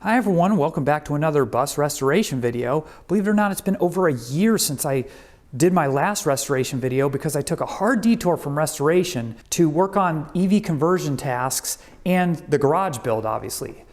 Hi everyone, welcome back to another bus restoration video. Believe it or not, it's been over a year since I did my last restoration video because I took a hard detour from restoration to work on EV conversion tasks and the garage build, obviously.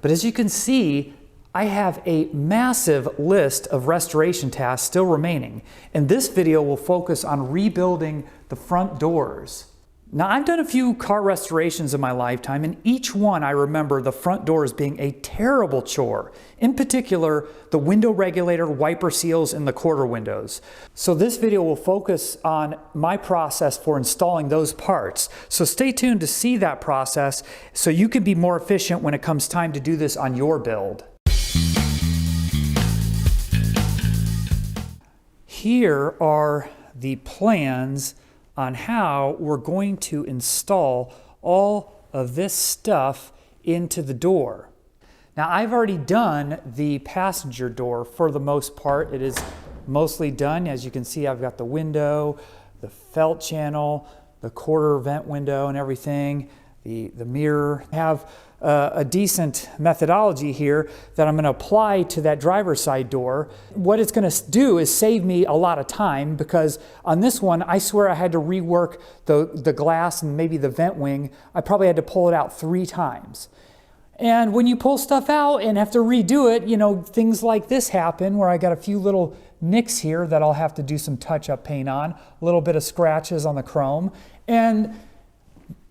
But as you can see, I have a massive list of restoration tasks still remaining, and this video will focus on rebuilding the front doors. Now, I've done a few car restorations in my lifetime, and each one I remember the front doors being a terrible chore. In particular, the window regulator, wiper seals, and the quarter windows. So this video will focus on my process for installing those parts. So stay tuned to see that process so you can be more efficient when it comes time to do this on your build. Here are the plans on how we're going to install all of this stuff into the door. Now, I've already done the passenger door for the most part. It is mostly done. As you can see, I've got the window, the felt channel, the quarter vent window and everything, the mirror. I have a decent methodology here that I'm going to apply to that driver's side door. What it's going to do is save me a lot of time, because on this one, I swear I had to rework the glass and maybe the vent wing. I probably had to pull it out 3 times. And when you pull stuff out and have to redo it, you know, things like this happen where I got a few little nicks here that I'll have to do some touch-up paint on, a little bit of scratches on the chrome, and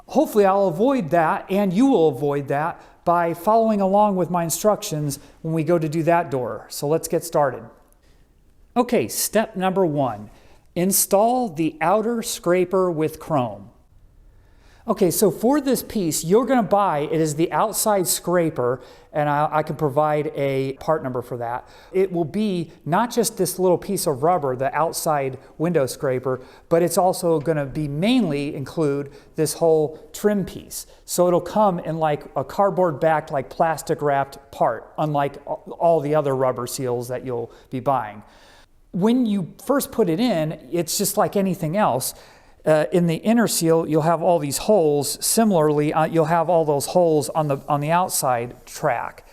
hopefully I'll avoid that, and you will avoid that by following along with my instructions when we go to do that door. So let's get started. Okay, step number 1, install the outer scraper with chrome. Okay, so for this piece, you're going to buy, it is the outside scraper, and I can provide a part number for that. It will be not just this little piece of rubber, the outside window scraper, but it's also going to be mainly include this whole trim piece. So it'll come in like a cardboard backed, like plastic wrapped part, unlike all the other rubber seals that you'll be buying. When you first put it in, it's just like anything else. In the inner seal, you'll have all these holes. Similarly, you'll have all those holes on the outside track.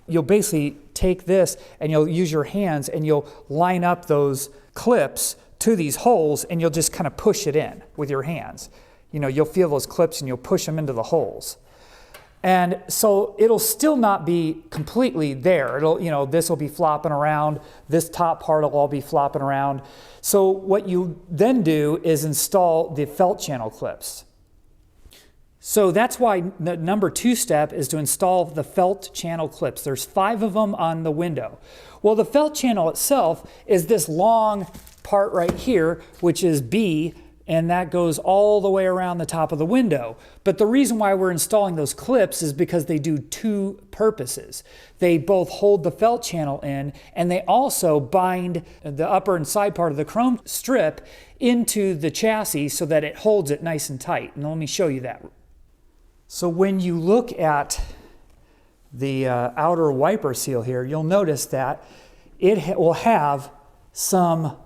You'll basically take this and you'll use your hands and you'll line up those clips to these holes, and you'll just kind of push it in with your hands. You know, you'll feel those clips and you'll push them into the holes. And so it'll still not be completely there. It'll, you know, this will be flopping around. This top part will all be flopping around. So what you then do is install the felt channel clips. So that's why the number 2 step is to install the felt channel clips. There's 5 of them on the window. Well, the felt channel itself is this long part right here, which is B, and that goes all the way around the top of the window. But the reason why we're installing those clips is because they do 2 purposes. They both hold the felt channel in, and they also bind the upper and side part of the chrome strip into the chassis so that it holds it nice and tight. And let me show you that. So when you look at the outer wiper seal here, you'll notice that it will have some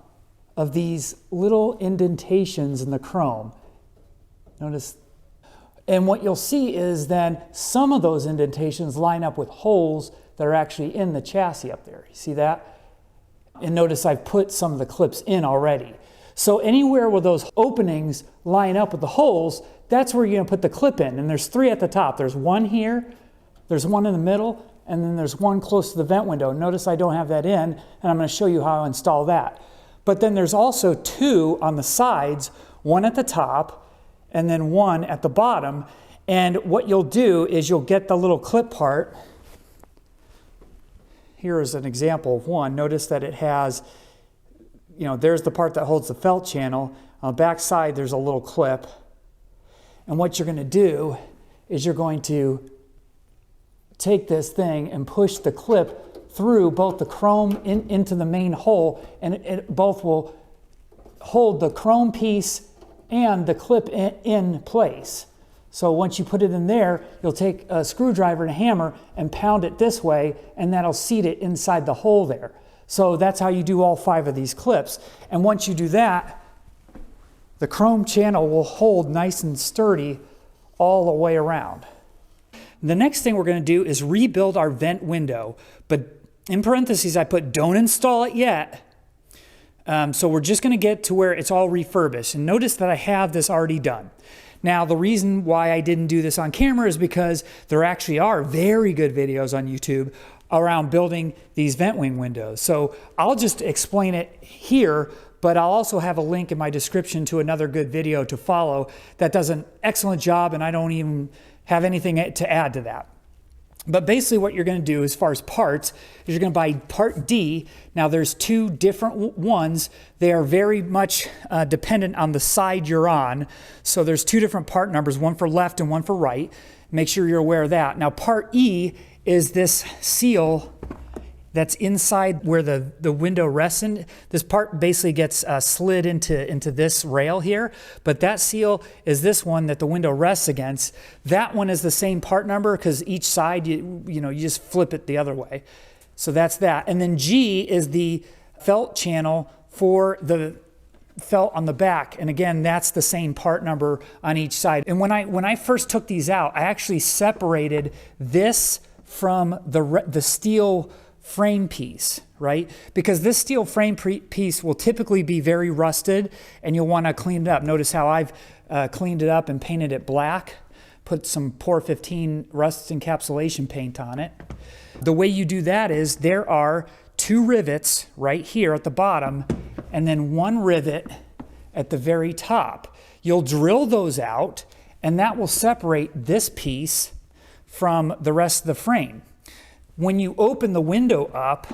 of these little indentations in the chrome. Notice, and what you'll see is then some of those indentations line up with holes that are actually in the chassis up there. You see that? And notice I've put some of the clips in already. So anywhere where those openings line up with the holes, that's where you're going to put the clip in. And there's 3 at the top. There's 1 here, there's 1 in the middle, and then there's 1 close to the vent window. Notice I don't have that in, and I'm going to show you how I install that. But then there's also 2 on the sides, 1 at the top and then 1 at the bottom. And what you'll do is you'll get the little clip part. Here is an example of one. Notice that it has, you know, there's the part that holds the felt channel. On the back side, there's a little clip. And what you're going to do is you're going to take this thing and push the clip through both the chrome into the main hole, and it both will hold the chrome piece and the clip in place. So once you put it in there, you'll take a screwdriver and a hammer and pound it this way, and that'll seat it inside the hole there. So that's how you do all 5 of these clips. And once you do that, the chrome channel will hold nice and sturdy all the way around. The next thing we're going to do is rebuild our vent window. But in parentheses, I put don't install it yet. So we're just going to get to where it's all refurbished. And notice that I have this already done. Now, the reason why I didn't do this on camera is because there actually are very good videos on YouTube around building these vent wing windows. So I'll just explain it here, but I'll also have a link in my description to another good video to follow that does an excellent job, and I don't even have anything to add to that. But basically what you're going to do as far as parts is you're going to buy part D. Now there's two different ones. They are very much dependent on the side you're on. So there's two different part numbers, one for left and one for right. Make sure you're aware of that. Now part E is this seal that's inside where the window rests in. This part basically gets slid into this rail here, but that seal is this one that the window rests against. That one is the same part number because each side, you just flip it the other way. So that's that. And then G is the felt channel for the felt on the back. And again, that's the same part number on each side. And when I first took these out, I actually separated this from the steel frame piece, right? Because this steel frame piece will typically be very rusted and you'll want to clean it up. Notice how I've cleaned it up and painted it black, put some POR 15 rust encapsulation paint on it. The way you do that is there are two rivets right here at the bottom and then one rivet at the very top. You'll drill those out and that will separate this piece from the rest of the frame. When you open the window up,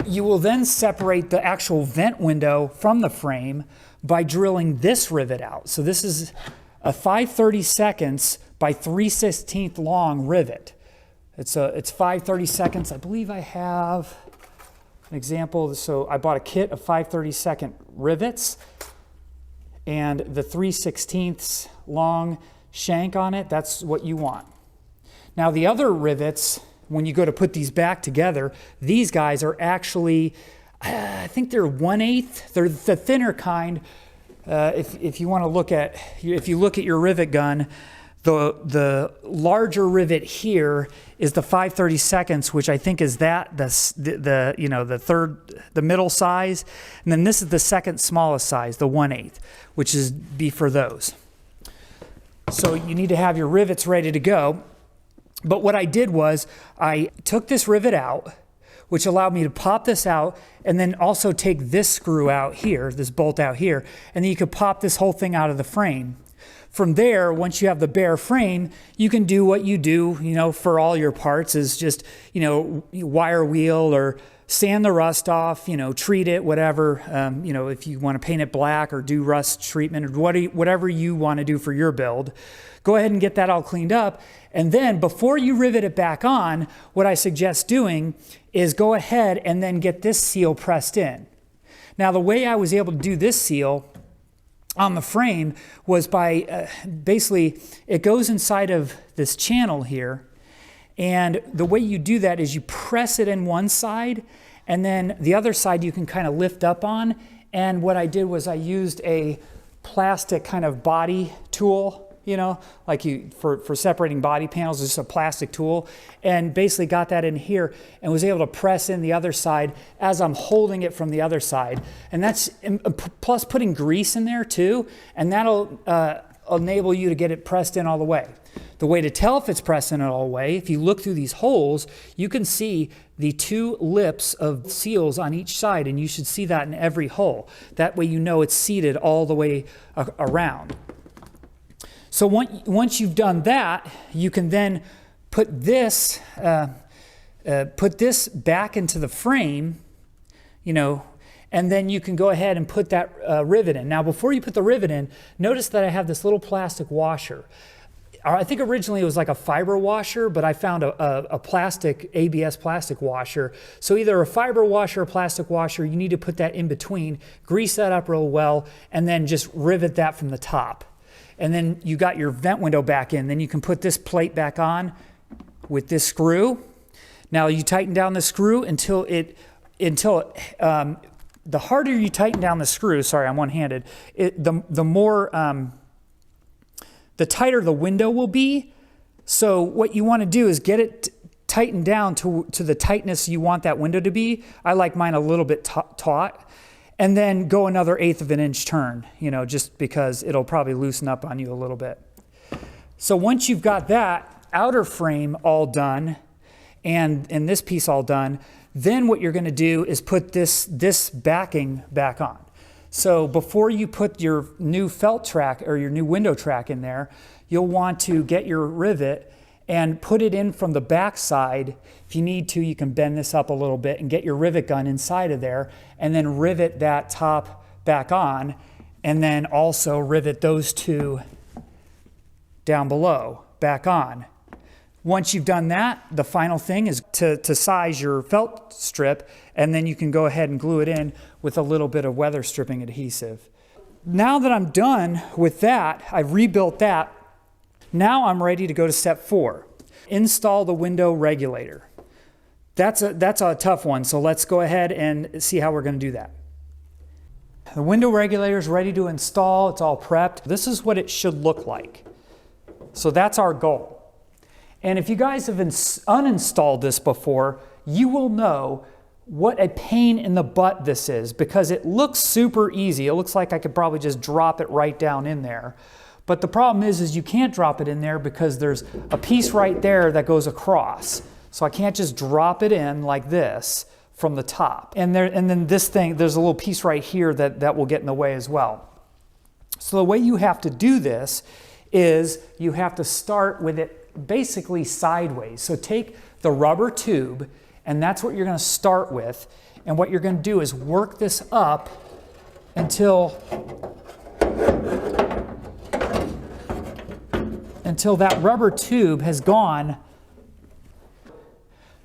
you will then separate the actual vent window from the frame by drilling this rivet out. So this is a 5/32 by 3/16 long rivet. It's 5/32. I believe I have an example. So I bought a kit of 5/32 rivets and the 3/16 long shank on it. That's what you want. Now the other rivets, when you go to put these back together, these guys are actually, I think they're 1/8. They're the thinner kind. If you want to look at, if you look at your rivet gun, the larger rivet here is the 5/32, which I think is the middle size, and then this is the second smallest size, the 1/8, which is be for those. So you need to have your rivets ready to go. But what I did was I took this rivet out, which allowed me to pop this out and then also take this screw out here, this bolt out here, and then you could pop this whole thing out of the frame. From there, once you have the bare frame, you can do what you do, for all your parts is just, wire wheel or sand the rust off, treat it, whatever, if you want to paint it black or do rust treatment or whatever you want to do for your build. Go ahead and get that all cleaned up. And then before you rivet it back on, what I suggest doing is go ahead and then get this seal pressed in. Now, the way I was able to do this seal on the frame was by basically, it goes inside of this channel here. And the way you do that is you press it in one side, and then the other side you can kind of lift up on. And what I did was I used a plastic kind of body tool, like for separating body panels, just a plastic tool, and basically got that in here and was able to press in the other side as I'm holding it from the other side. And that's plus putting grease in there too, and that'll enable you to get it pressed in all the way. The way to tell if it's pressed in all the way, if you look through these holes, you can see the two lips of seals on each side, and you should see that in every hole. That way you know it's seated all the way around. So once you've done that, you can then put this back into the frame, and then you can go ahead and put that rivet in. Now, before you put the rivet in, notice that I have this little plastic washer. I think originally it was like a fiber washer, but I found a plastic, ABS plastic washer. So either a fiber washer or plastic washer, you need to put that in between, grease that up real well, and then just rivet that from the top. And then you got your vent window back in. Then you can put this plate back on with this screw. Now you tighten down the screw until the harder you tighten down the screw, sorry, I'm one-handed, the more the tighter the window will be. So what you want to do is get it tightened down to the tightness you want that window to be. I like mine a little bit taut. And then go another 1/8 of an inch turn, you know, just because it'll probably loosen up on you a little bit. So once you've got that outer frame all done and this piece all done, then what you're going to do is put this backing back on. So before you put your new felt track or your new window track in there, you'll want to get your rivet and put it in from the back side. If you need to, you can bend this up a little bit and get your rivet gun inside of there and then rivet that top back on, and then also rivet those two down below back on. Once you've done that, the final thing is to size your felt strip, and then you can go ahead and glue it in with a little bit of weather stripping adhesive. Now that I'm done with that, I've rebuilt that. Now I'm ready to go to step 4. Install the window regulator. That's a tough one, so let's go ahead and see how we're going to do that. The window regulator is ready to install. It's all prepped. This is what it should look like. So that's our goal. And if you guys have uninstalled this before, you will know what a pain in the butt this is, because it looks super easy. It looks like I could probably just drop it right down in there. But the problem is you can't drop it in there because there's a piece right there that goes across. So I can't just drop it in like this from the top. And then this thing, there's a little piece right here that will get in the way as well. So the way you have to do this is you have to start with it basically sideways. So take the rubber tube, and that's what you're going to start with. And what you're going to do is work this up until that rubber tube has gone.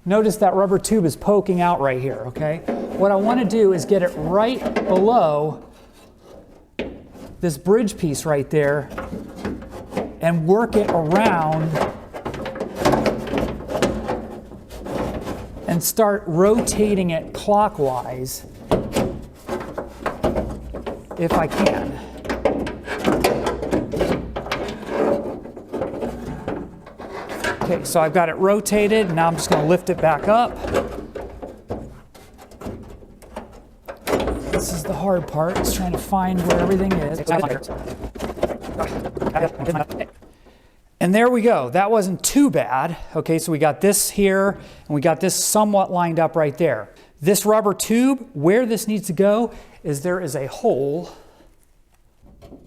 Notice that rubber tube is poking out right here, okay? What I want to do is get it right below this bridge piece right there and work it around and start rotating it clockwise if I can. Okay, so I've got it rotated. Now I'm just going to lift it back up. This is the hard part, is trying to find where everything is. And there we go. That wasn't too bad. Okay, so we got this here, and we got this somewhat lined up right there. This rubber tube, where this needs to go is there is a hole.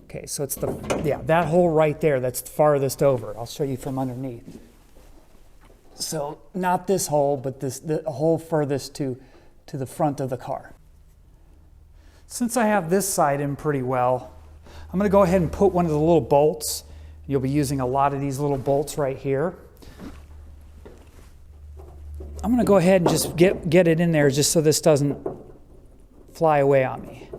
Okay, so it's that hole right there that's farthest over. I'll show you from underneath. So not this hole, but the hole furthest to the front of the car. Since I have this side in pretty well, I'm going to go ahead and put one of the little bolts. You'll be using a lot of these little bolts right here. I'm going to go ahead and just get it in there just so this doesn't fly away on me.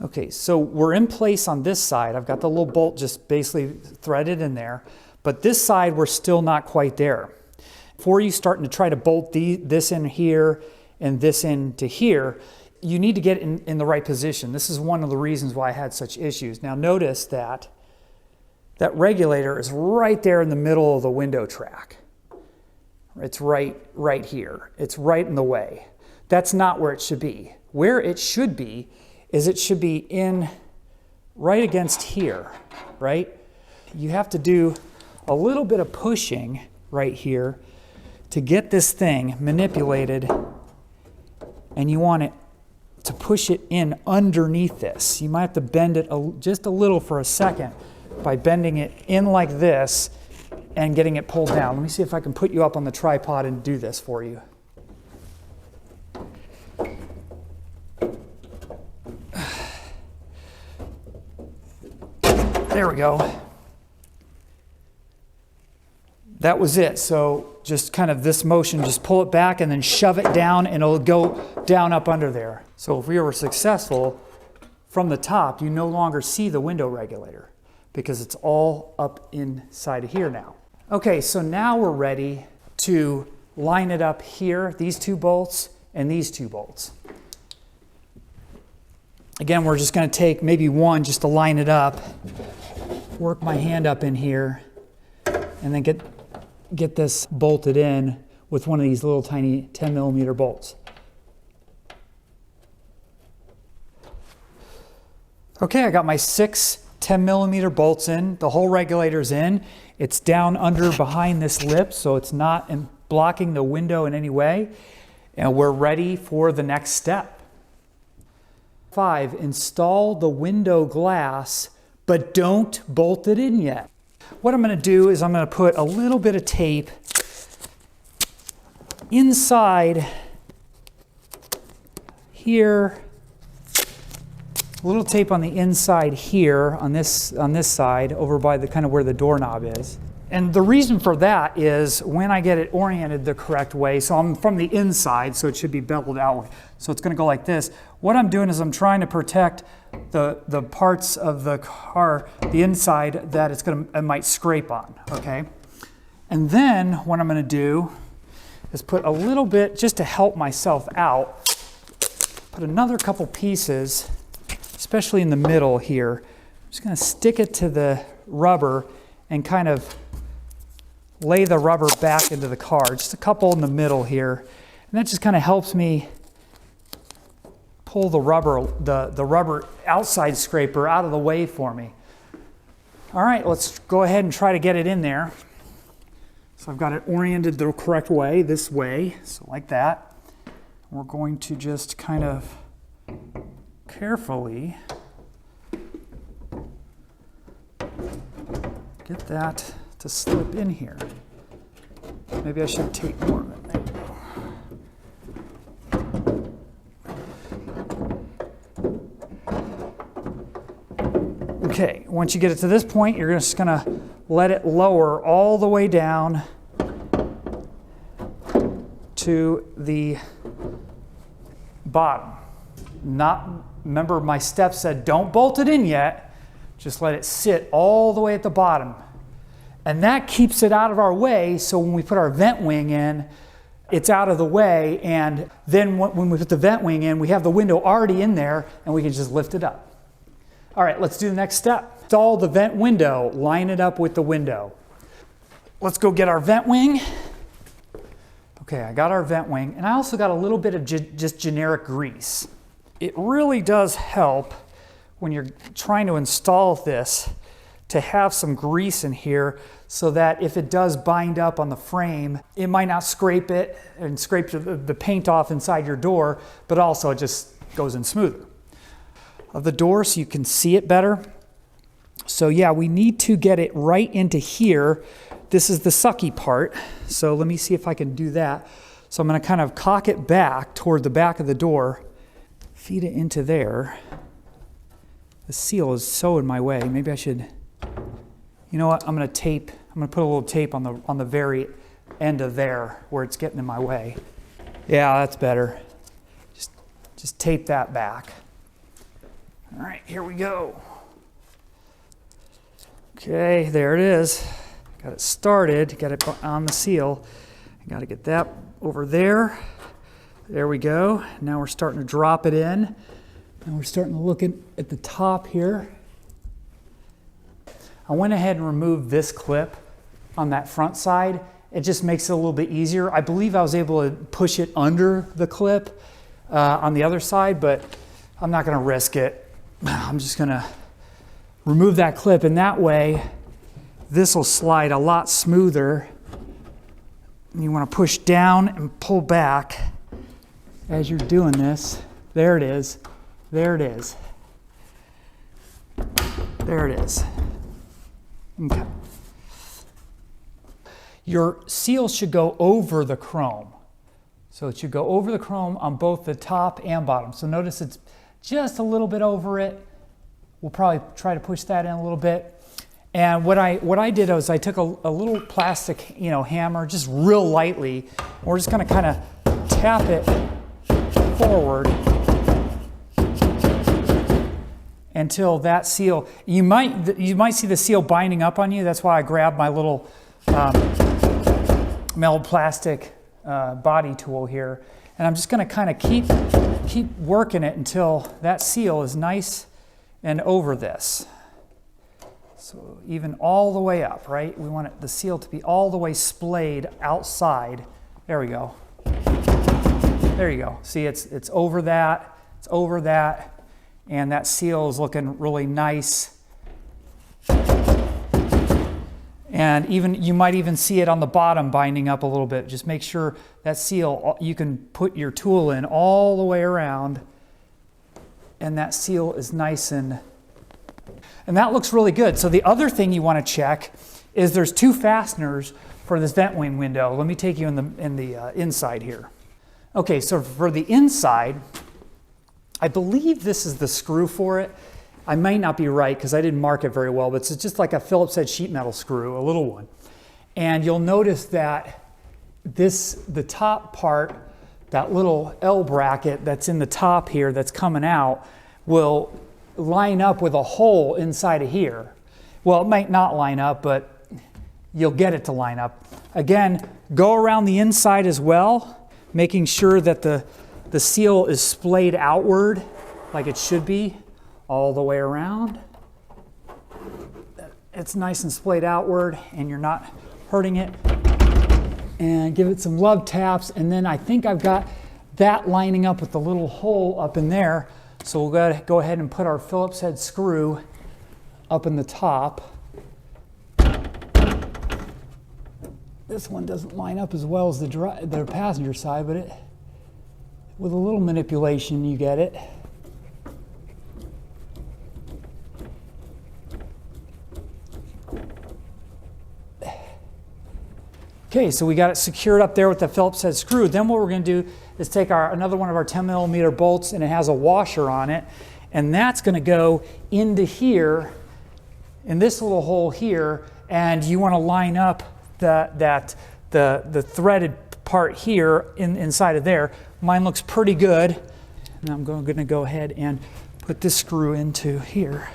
Okay, so we're in place on this side. I've got the little bolt just basically threaded in there. But this side, we're still not quite there. Before you start to try to bolt this in here and this into here, you need to get in the right position. This is one of the reasons why I had such issues. Now notice that regulator is right there in the middle of the window track. It's right here. It's right in the way. That's not where it should be. Where it should be is it should be in right against here, right? You have to do a little bit of pushing right here to get this thing manipulated, and you want it to push it in underneath this. You might have to bend it just a little for a second by bending it in like this and getting it pulled down. Let me see if I can put you up on the tripod and do this for you. There we go. That was it. So just kind of this motion, just pull it back and then shove it down, and it'll go down up under there. So if we were successful from the top, you no longer see the window regulator because it's all up inside of here now. Okay, so now we're ready to line it up here, these two bolts and these two bolts. Again, we're just going to take maybe one just to line it up. work my hand up in here and then get this bolted in with one of these little tiny 10mm bolts. Okay, I got my 6 10mm bolts in. The whole regulator's in. It's down under behind this lip, so it's not blocking the window in any way. And we're ready for the next step. 5, install the window glass, but don't bolt it in yet. What I'm going to do is I'm going to put a little bit of tape inside here, a little tape on the inside here on this side over by the kind of where the doorknob is. And the reason for that is when I get it oriented the correct way, so I'm from the inside, so it should be beveled outward. So it's going to go like this. What I'm doing is I'm trying to protect the parts of the car, the inside, that it might scrape on, okay? And then what I'm going to do is put a little bit, just to help myself out, put another couple pieces, especially in the middle here. I'm just going to stick it to the rubber and kind of lay the rubber back into the car. Just a couple in the middle here. And that just kind of helps me pull the rubber outside scraper out of the way for me. All right, let's go ahead and try to get it in there. So I've got it oriented the correct way, this way, so like that. We're going to just kind of carefully get that to slip in here. Maybe I should take more of it. There we go. Okay, once you get it to this point, you're just going to let it lower all the way down to the bottom. Remember my step said don't bolt it in yet, just let it sit all the way at the bottom. And that keeps it out of our way, so when we put our vent wing in, it's out of the way, and then when we put the vent wing in, we have the window already in there, and we can just lift it up. All right, let's do the next step. Install the vent window, line it up with the window. Let's go get our vent wing. Okay, I got our vent wing, and I also got a little bit of just generic grease. It really does help when you're trying to install this to have some grease in here so that if it does bind up on the frame, it might not scrape it and scrape the paint off inside your door, but also it just goes in smoother. Of the door so you can see it better. So yeah, we need to get it right into here. This is the sucky part. So let me see if I can do that. So I'm going to kind of cock it back toward the back of the door, feed it into there. The seal is so in my way. Maybe I should, you know what? I'm going to put a little tape on the very end of there where it's getting in my way. Yeah, that's better. Just tape that back. All right, here we go. Okay, there it is. Got it started, got it on the seal. I got to get that over there. There we go. Now we're starting to drop it in. And we're starting to look at the top here. I went ahead and removed this clip on that front side. It just makes it a little bit easier. I believe I was able to push it under the clip on the other side, but I'm not going to risk it. I'm just going to remove that clip, and that way this will slide a lot smoother. You want to push down and pull back as you're doing this. There it is. There it is. There it is. Okay. Your seal should go over the chrome. So it should go over the chrome on both the top and bottom. So notice it's just a little bit over it. We'll probably try to push that in a little bit. And what I did was I took a little plastic, hammer, just real lightly. We're just going to kind of tap it forward until that seal. You might see the seal binding up on you. That's why I grabbed my little metal plastic body tool here, and I'm just going to kind of keep working it until that seal is nice and over this. So even all the way up, right? We want the seal to be all the way splayed outside. There we go. There you go. See, it's over that, and that seal is looking really nice. And even you might even see it on the bottom binding up a little bit. Just make sure that seal, you can put your tool in all the way around, and that seal is nice and that looks really good. So the other thing you want to check is there's 2 fasteners for this vent wing window. Let me take you in the inside here. Okay, so for the inside, I believe this is the screw for it. I might not be right because I didn't mark it very well, but it's just like a Phillips head sheet metal screw, a little one. And you'll notice that the top part, that little L bracket that's in the top here that's coming out, will line up with a hole inside of here. Well, it might not line up, but you'll get it to line up. Again, go around the inside as well, making sure that the seal is splayed outward like it should be all the way around. It's nice and splayed outward and you're not hurting it. And give it some love taps, and then I think I've got that lining up with the little hole up in there. So we'll go ahead and put our Phillips head screw up in the top. This one doesn't line up as well as the passenger side, but with a little manipulation you get it. Okay, so we got it secured up there with the Phillips head screw. Then what we're going to do is take another one of our 10 millimeter bolts, and it has a washer on it, and that's going to go into here, in this little hole here, and you want to line up the threaded part here inside of there. Mine looks pretty good, and I'm going to go ahead and put this screw into here.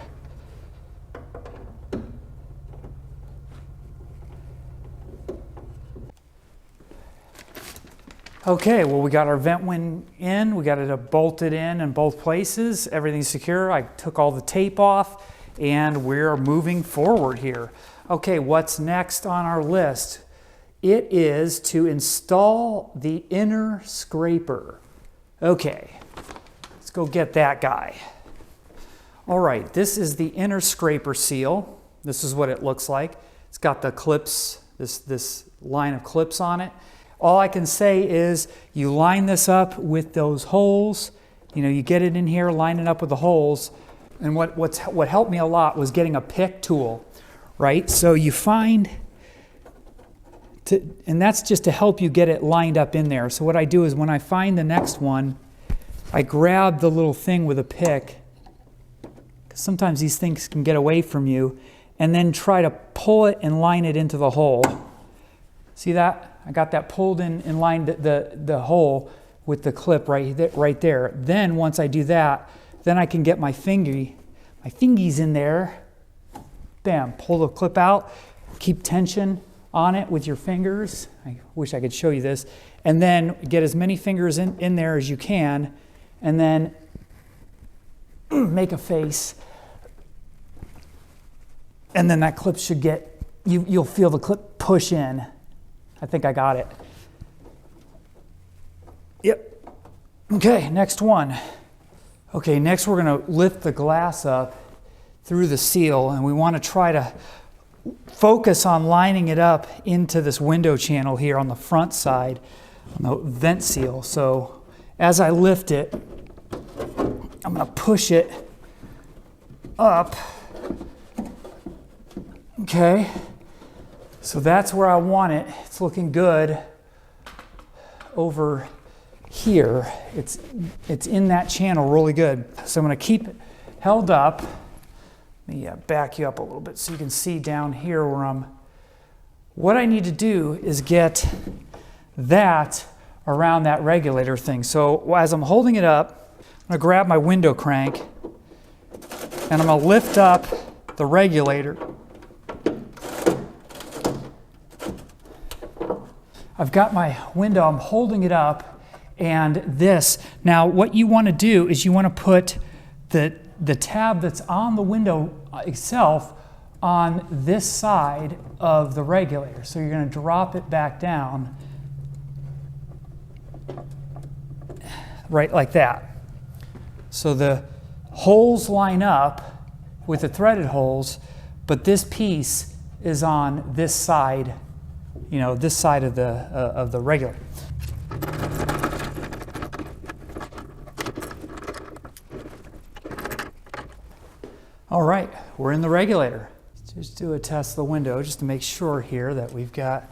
Okay, well, we got our vent wing in, we got it bolted in both places, everything's secure. I took all the tape off and we're moving forward here. Okay, what's next on our list? It is to install the inner scraper. Okay, let's go get that guy. All right, this is the inner scraper seal. This is what it looks like. It's got the clips, this line of clips on it. All I can say is you line this up with those holes. You know, you get it in here, line it up with the holes. And what helped me a lot was getting a pick tool, right? So you find, and that's just to help you get it lined up in there. So what I do is when I find the next one, I grab the little thing with a pick, because sometimes these things can get away from you, and then try to pull it and line it into the hole. See that? I got that pulled in and lined the hole with the clip right there. Then once I do that, then I can get my fingies in there. Bam, pull the clip out, keep tension on it with your fingers. I wish I could show you this. And then get as many fingers in there as you can, and then make a face. And then that clip should get, you'll feel the clip push in. I think I got it. Yep. Okay, next one. Okay, next we're going to lift the glass up through the seal, and we want to try to focus on lining it up into this window channel here on the front side, on the vent seal. So as I lift it, I'm going to push it up. Okay. So that's where I want it. It's looking good over here. It's in that channel really good. So I'm going to keep it held up. Let me back you up a little bit so you can see down here where what I need to do is get that around that regulator thing. So as I'm holding it up, I'm going to grab my window crank and I'm going to lift up the regulator. I've got my window, I'm holding it up, and this. Now what you want to do is you want to put the tab that's on the window itself on this side of the regulator. So you're going to drop it back down right like that. So the holes line up with the threaded holes, but this piece is on this side, you know, this side of the regulator. All right, we're in the regulator. Let's just do a test of the window just to make sure here that we've got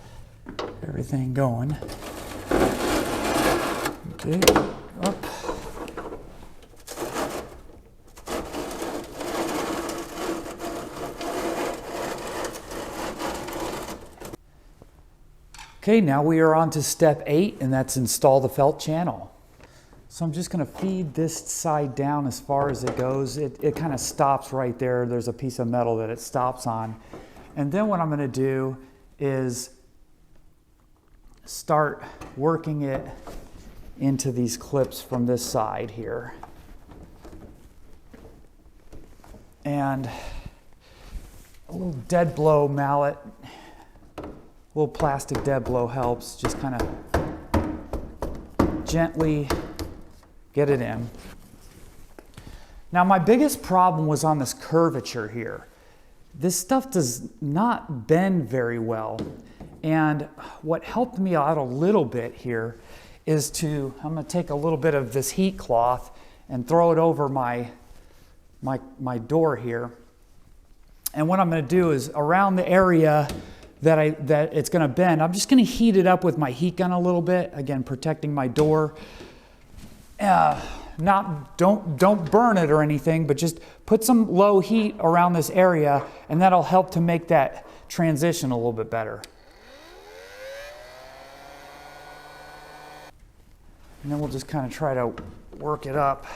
everything going. Okay, up. Okay, now we are on to step 8, and that's install the felt channel. So I'm just going to feed this side down as far as it goes. It kind of stops right there. There's a piece of metal that it stops on. And then what I'm going to do is start working it into these clips from this side here. And a little dead blow mallet, a little plastic dead blow helps. Just kind of gently get it in. Now my biggest problem was on this curvature here. This stuff does not bend very well. And what helped me out a little bit here is I'm gonna take a little bit of this heat cloth and throw it over my door here. And what I'm gonna do is around the area that it's gonna bend, I'm just gonna heat it up with my heat gun a little bit, again, protecting my door. Don't burn it or anything, but just put some low heat around this area, and that'll help to make that transition a little bit better. And then we'll just kind of try to work it up.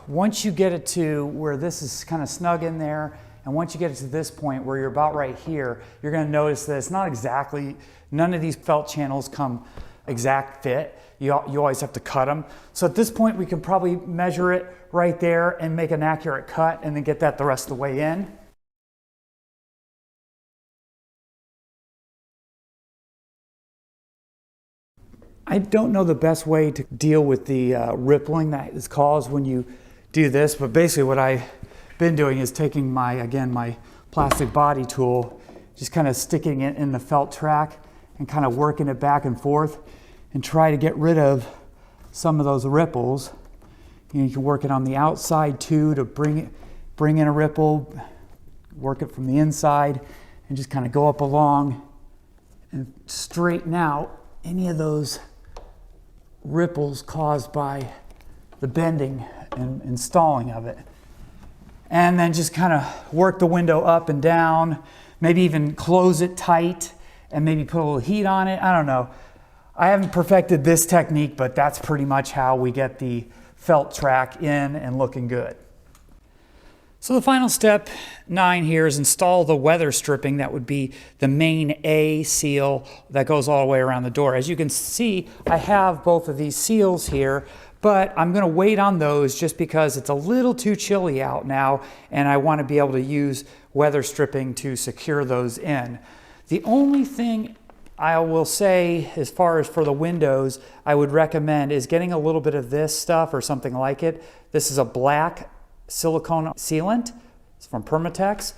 Once you get it to where this is kind of snug in there, and once you get it to this point where you're about right here, you're going to notice that it's not exactly, none of these felt channels come exact fit. You always have to cut them. So at this point, we can probably measure it right there and make an accurate cut and then get that the rest of the way in. I don't know the best way to deal with the rippling that is caused when you do this, but basically what I've been doing is taking my plastic body tool, just kind of sticking it in the felt track and kind of working it back and forth and try to get rid of some of those ripples. You can work it on the outside too to bring in a ripple, work it from the inside, and just kind of go up along and straighten out any of those ripples caused by the bending and installing of it. And then just kind of work the window up and down, maybe even close it tight and maybe put a little heat on it. I don't know. I haven't perfected this technique, but that's pretty much how we get the felt track in and looking good. So the final step 9 here is install the weather stripping. That would be the main A seal that goes all the way around the door. As you can see, I have both of these seals here, but I'm going to wait on those just because it's a little too chilly out now, and I want to be able to use weather stripping to secure those in. The only thing I will say as far as for the windows I would recommend is getting a little bit of this stuff or something like it. This is a black silicone sealant. It's from Permatex.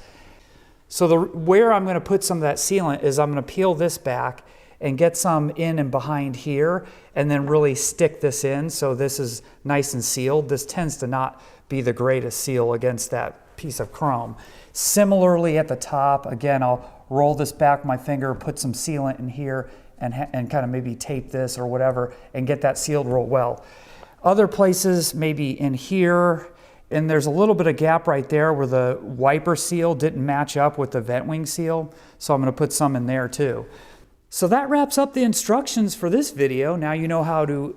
So where I'm going to put some of that sealant is I'm going to peel this back and get some in and behind here and then really stick this in so this is nice and sealed. This tends to not be the greatest seal against that piece of chrome. Similarly at the top, again, I'll roll this back with my finger, put some sealant in here and kind of maybe tape this or whatever and get that sealed real well. Other places, maybe in here, and there's a little bit of gap right there where the wiper seal didn't match up with the vent wing seal, so I'm going to put some in there too. So that wraps up the instructions for this video. Now you know how to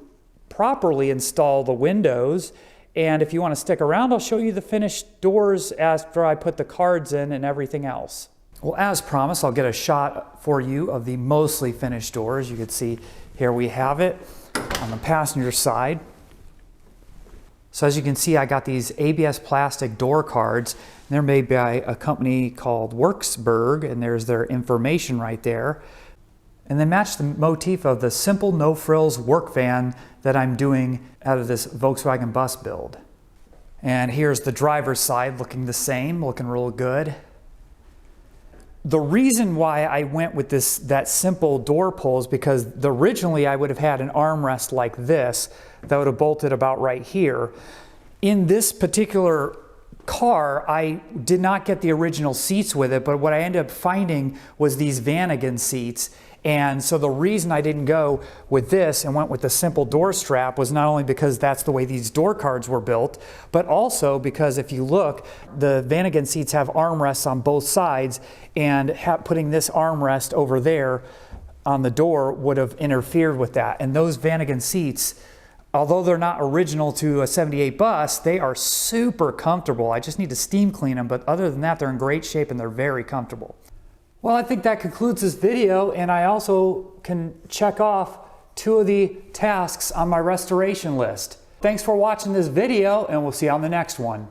properly install the windows, and if you want to stick around, I'll show you the finished doors after I put the cards in and everything else. Well, as promised, I'll get a shot for you of the mostly finished door. As you can see, here we have it on the passenger side. So as you can see, I got these ABS plastic door cards. And they're made by a company called Worksburg, and there's their information right there. And then match the motif of the simple no-frills work van that I'm doing out of this Volkswagen Bus build. And here's the driver's side looking the same, looking real good. The reason why I went with that simple door pull is because originally I would have had an armrest like this that would have bolted about right here. In this particular car, I did not get the original seats with it, but what I ended up finding was these Vanagon seats. And so the reason I didn't go with this and went with the simple door strap was not only because that's the way these door cards were built, but also because if you look, the Vanagon seats have armrests on both sides, and putting this armrest over there on the door would have interfered with that. And those Vanagon seats, although they're not original to a 78 bus, they are super comfortable. I just need to steam clean them, but other than that, they're in great shape and they're very comfortable. Well, I think that concludes this video, and I also can check off 2 of the tasks on my restoration list. Thanks for watching this video, and we'll see you on the next one.